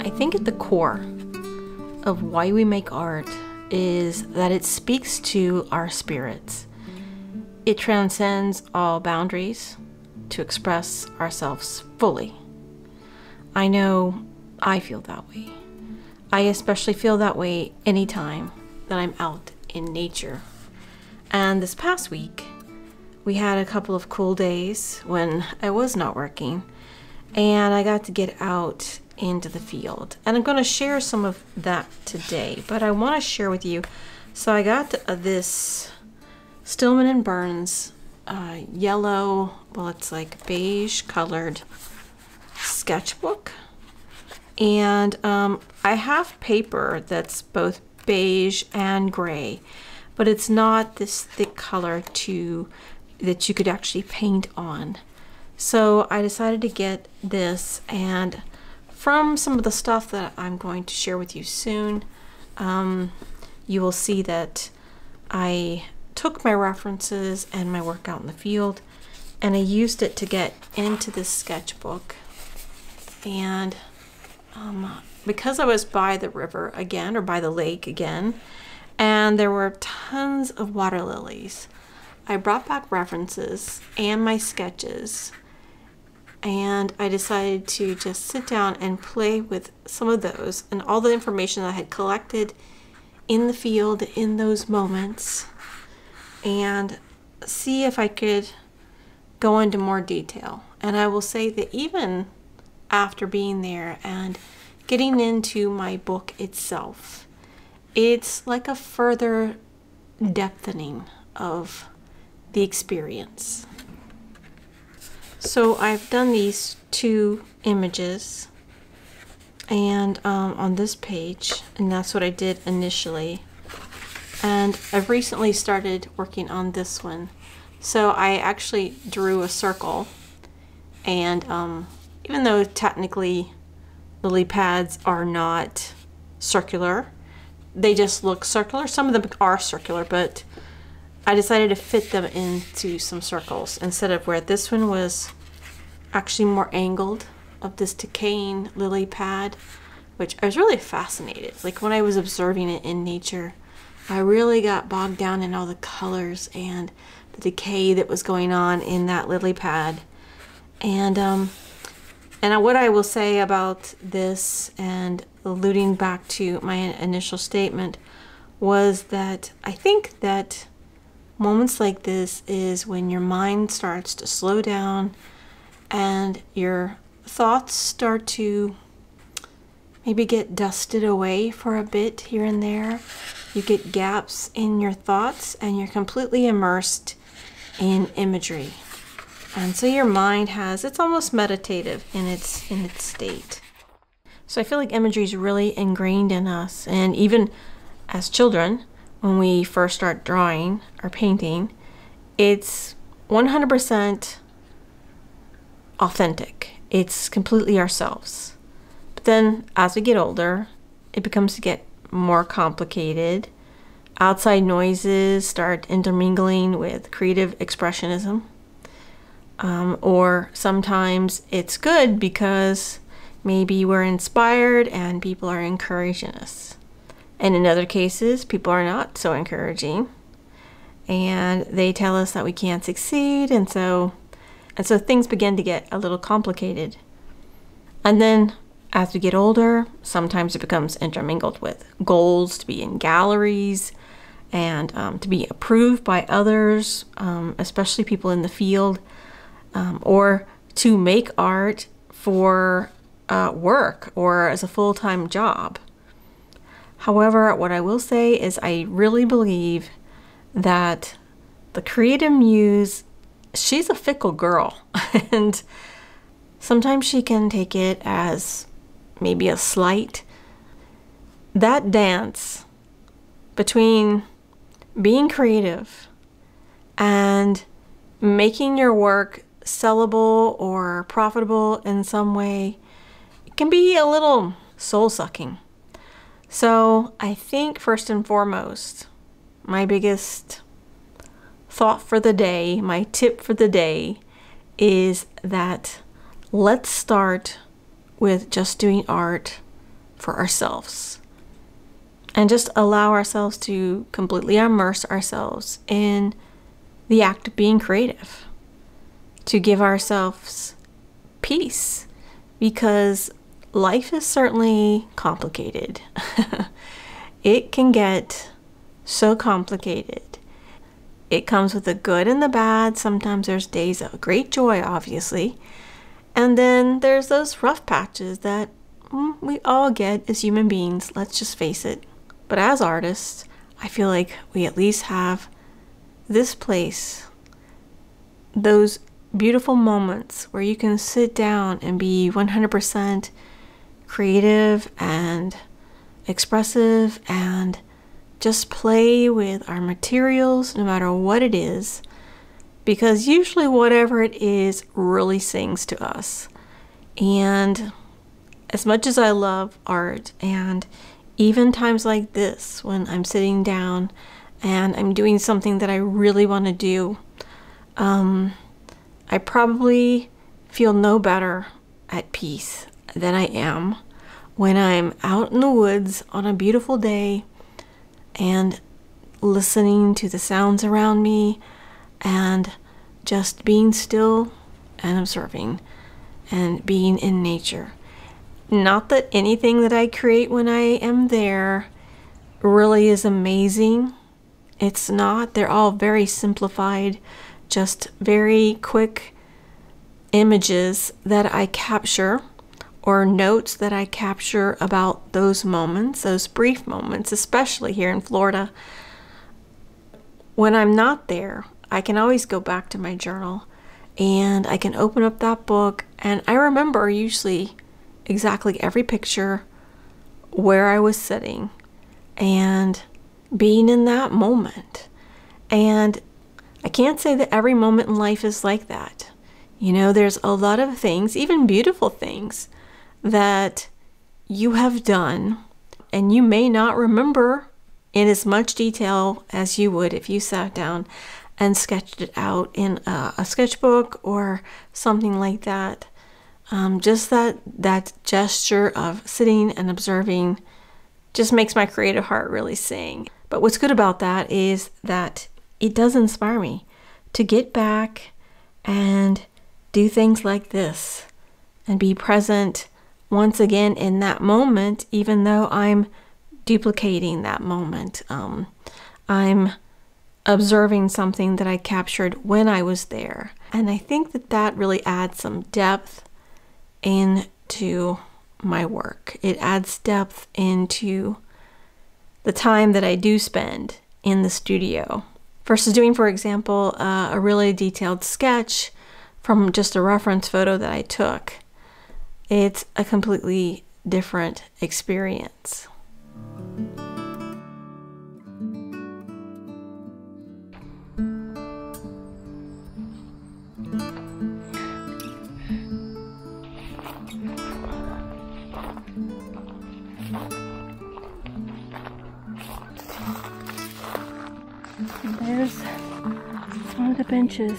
I think at the core of why we make art is that it speaks to our spirits. It transcends all boundaries to express ourselves fully. I know I feel that way. I especially feel that way anytime that I'm out in nature. And this past week, we had a couple of cool days when I was not working, and I got to get out into the field. And I'm going to share some of that today, but I want to share with you. So I got this Stillman and Burns yellow, well, it's like beige colored sketchbook. And I have paper that's both beige and gray, but it's not this thick color that you could actually paint on. So I decided to get this, and from some of the stuff that I'm going to share with you soon, you will see that I took my references and my work out in the field, and I used it to get into this sketchbook. And because I was by the river again, or by the lake again, and there were tons of water lilies, I brought back references and my sketches, and I decided to just sit down and play with some of those and all the information that I had collected in the field in those moments, and see if I could go into more detail. And I will say that even after being there and getting into my book itself, it's like a further depthening of the experience. So I've done these two images and on this page, and that's what I did initially. And I've recently started working on this one. So I actually drew a circle, and even though technically lily pads are not circular, they just look circular. Some of them are circular, but I decided to fit them into some circles instead of where this one was actually more angled, of this decaying lily pad, which I was really fascinated. Like when I was observing it in nature, I really got bogged down in all the colors and the decay that was going on in that lily pad. And what I will say about this, and alluding back to my initial statement, was that I think that moments like this is when your mind starts to slow down and your thoughts start to maybe get dusted away for a bit here and there. You get gaps in your thoughts and you're completely immersed in imagery. And so your mind it's almost meditative in its state. So I feel like imagery is really ingrained in us, and even as children, when we first start drawing or painting, it's 100% authentic. It's completely ourselves. But then as we get older, it becomes to get more complicated. Outside noises start intermingling with creative expressionism. Or sometimes it's good because maybe we're inspired and people are encouraging us. And in other cases, people are not so encouraging, and they tell us that we can't succeed, and so things begin to get a little complicated. And then as we get older, sometimes it becomes intermingled with goals to be in galleries and to be approved by others, especially people in the field, or to make art for work or as a full-time job. However, what I will say is I really believe that the creative muse, she's a fickle girl, and sometimes she can take it as maybe a slight. That dance between being creative and making your work sellable or profitable in some way, it can be a little soul-sucking. So I think first and foremost, my biggest thought for the day, my tip for the day, is that let's start with just doing art for ourselves. And just allow ourselves to completely immerse ourselves in the act of being creative. To give ourselves peace, because life is certainly complicated. It can get so complicated. It comes with the good and the bad. Sometimes there's days of great joy, obviously. And then there's those rough patches that we all get as human beings, let's just face it. But as artists, I feel like we at least have this place, those beautiful moments where you can sit down and be 100% creative and expressive and just play with our materials no matter what it is, because usually whatever it is really sings to us. And as much as I love art, and even times like this when I'm sitting down and I'm doing something that I really want to do, I probably feel no better at peace than I am when I'm out in the woods on a beautiful day and listening to the sounds around me and just being still and observing and being in nature. Not that anything that I create when I am there really is amazing. It's not. They're all very simplified, just very quick images that I capture, or notes that I capture about those moments, those brief moments, especially here in Florida. When I'm not there, I can always go back to my journal and I can open up that book, and I remember usually exactly every picture, where I was sitting, and being in that moment. And I can't say that every moment in life is like that. You know, there's a lot of things, even beautiful things, that you have done and you may not remember in as much detail as you would if you sat down and sketched it out in a sketchbook or something like that. Just that gesture of sitting and observing just makes my creative heart really sing. But what's good about that is that it does inspire me to get back and do things like this and be present once again in that moment, even though I'm duplicating that moment. I'm observing something that I captured when I was there. And I think that that really adds some depth into my work. It adds depth into the time that I do spend in the studio versus doing, for example, a really detailed sketch from just a reference photo that I took. It's a completely different experience. And there's one of the benches.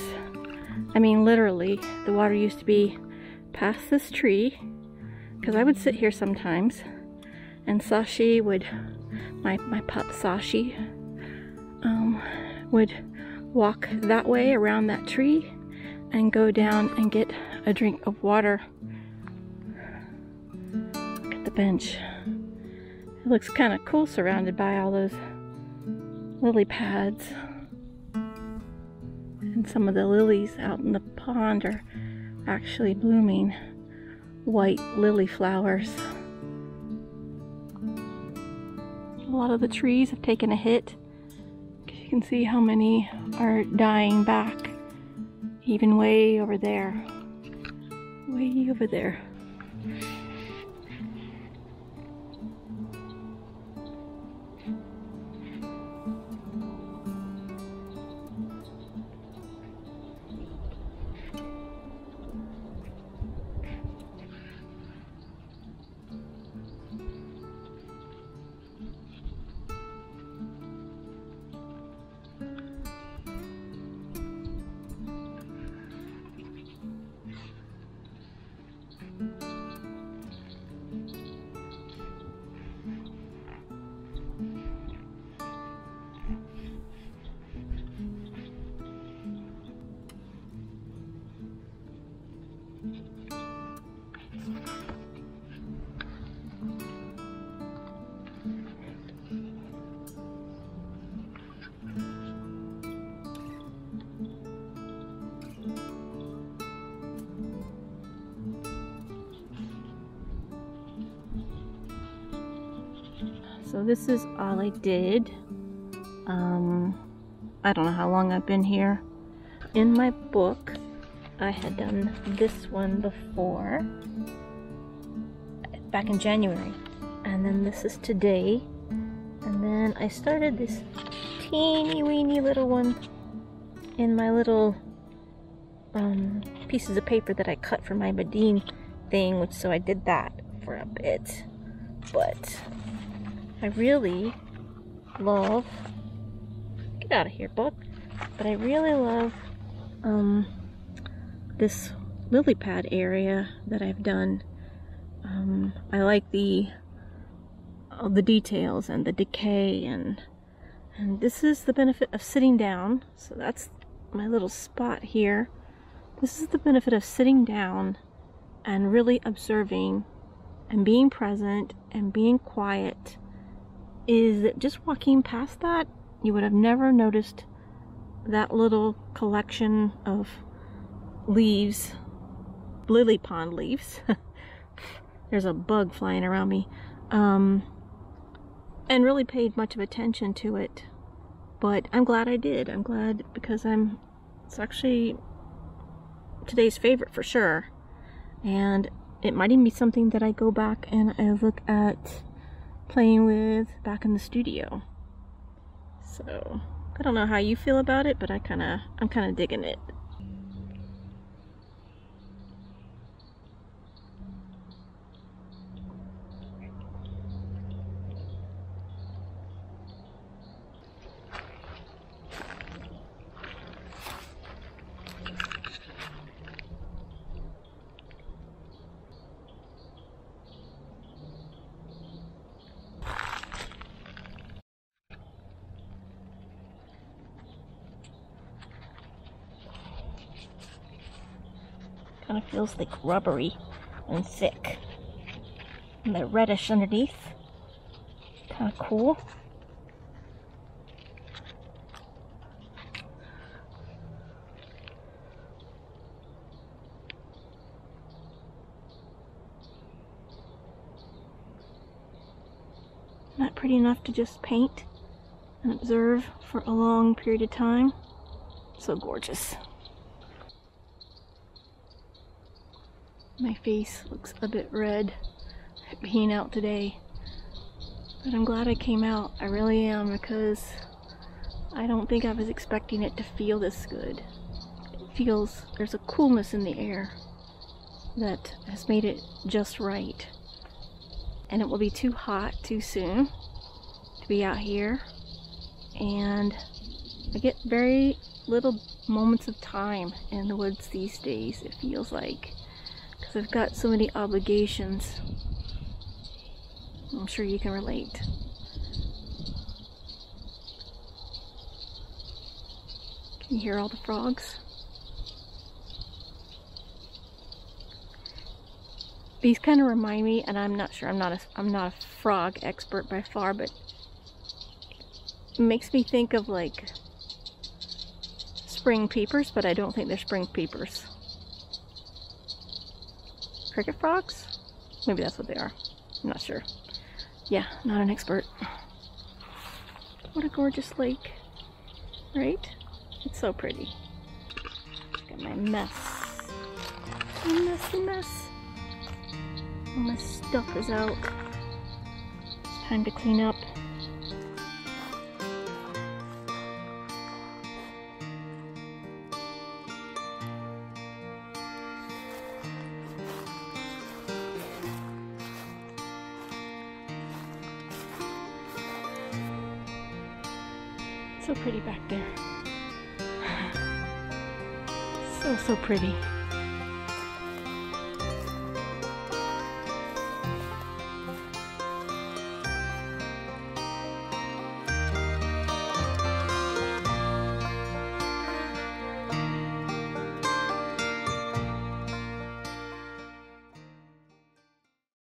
I mean, literally, the water used to be past this tree, because I would sit here sometimes, and Sashi would, my pup Sashi, would walk that way around that tree and go down and get a drink of water. Look at the bench. It looks kind of cool surrounded by all those lily pads. And some of the lilies out in the pond are actually blooming white lily flowers. A lot of the trees have taken a hit. You can see how many are dying back, even way over there. Way over there. So this is all I did. I don't know how long I've been here. In my book, I had done this one before, back in January. And then this is today. And then I started this teeny weeny little one in my little pieces of paper that I cut for my Badine thing, so I did that for a bit. But I really love, get out of here, book. But I really love this lily pad area that I've done. I like the details and the decay, and this is the benefit of sitting down. So that's my little spot here. This is the benefit of sitting down and really observing and being present and being quiet, is that just walking past that, you would have never noticed that little collection of leaves, lily pond leaves. There's a bug flying around me. And really paid much of attention to it. But I'm glad I did. I'm glad, because it's actually today's favorite for sure. And it might even be something that I go back and I look at playing with back in the studio. So I don't know how you feel about it, but I'm kind of digging it. Kind of feels like rubbery and thick. And the reddish underneath. Kind of cool. Not pretty enough to just paint and observe for a long period of time. So gorgeous. My face looks a bit red being out today, but I'm glad I came out. I really am, because I don't think I was expecting it to feel this good. It feels, there's a coolness in the air that has made it just right. And it will be too hot too soon to be out here, and I get very little moments of time in the woods these days, it feels like. Because I've got so many obligations. I'm sure you can relate. Can you hear all the frogs? These kind of remind me, and I'm not sure, I'm not a frog expert by far, but it makes me think of like spring peepers, but I don't think they're spring peepers. Cricket frogs? Maybe that's what they are. I'm not sure. Yeah, not an expert. What a gorgeous lake, right? It's so pretty. Look at my mess. A messy mess. All my stuff is out. It's time to clean up. So pretty back there. So pretty.